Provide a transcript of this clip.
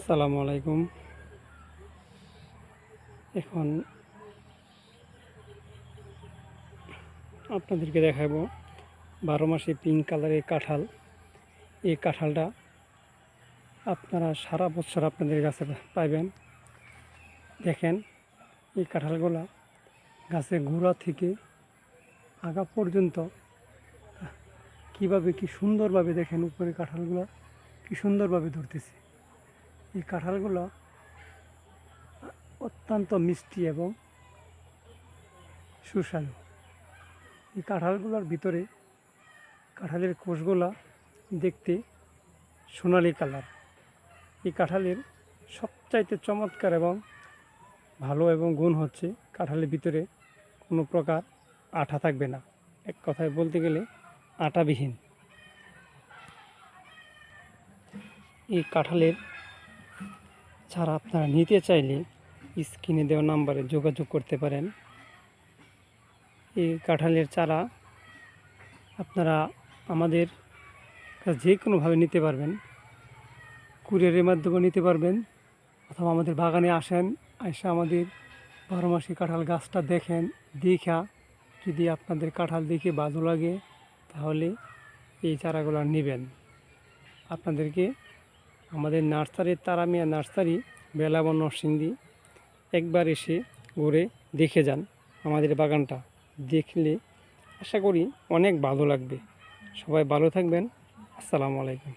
আসসালামু আলাইকুম। এখন আপনাদেরকে দেখাবো 12 মাসে পিঙ্ক কালারের কাঁঠাল। এই কাঁঠালটা আপনারা সারা বছর আপনাদের গাছে পাইবেন। দেখেন এই কাঁঠালগুলা গাছের গোড়া থেকে আগা পর্যন্ত কি সুন্দরভাবে দেখেন, উপরে কাঁঠালগুলো কি সুন্দরভাবে ধরতেছে। এই কাঁঠালগুলো অত্যন্ত মিষ্টি এবং সুস্বাদু। এই কাঁঠালগুলোর ভিতরে কাঁঠালের কোষগুলা দেখতে সোনালি কালার। এই কাঁঠালের সবচাইতে চমৎকার এবং ভালো এবং গুণ হচ্ছে কাঁঠালের ভিতরে কোনো প্রকার আঠা থাকবে না। এক কথায় বলতে গেলে আটাবিহীন। এই কাঁঠালের চারা আপনারা নিতে চাইলে স্ক্রিনে দেওয়া নাম্বারে যোগাযোগ করতে পারেন। এই কাঁঠালের চারা আপনারা আমাদের কাছে যে কোনোভাবে নিতে পারবেন, কুরিয়ারের মাধ্যমে নিতে পারবেন, অথবা আমাদের বাগানে আসেন, এসে আমাদের 12 মাসি কাঁঠাল গাছটা দেখেন। দেখা যদি আপনাদের কাঁঠাল দেখে ভালো লাগে তাহলে এই চারাগুলো নেবেন। আপনাদেরকে আমাদের নার্সারির তারামিয়া নার্সারি, বেলাবন, নরসিংদী একবার এসে ঘুরে দেখে যান। আমাদের বাগানটা দেখলে আশা করি অনেক ভালো লাগবে। সবাই ভালো থাকবেন। আসসালামু আলাইকুম।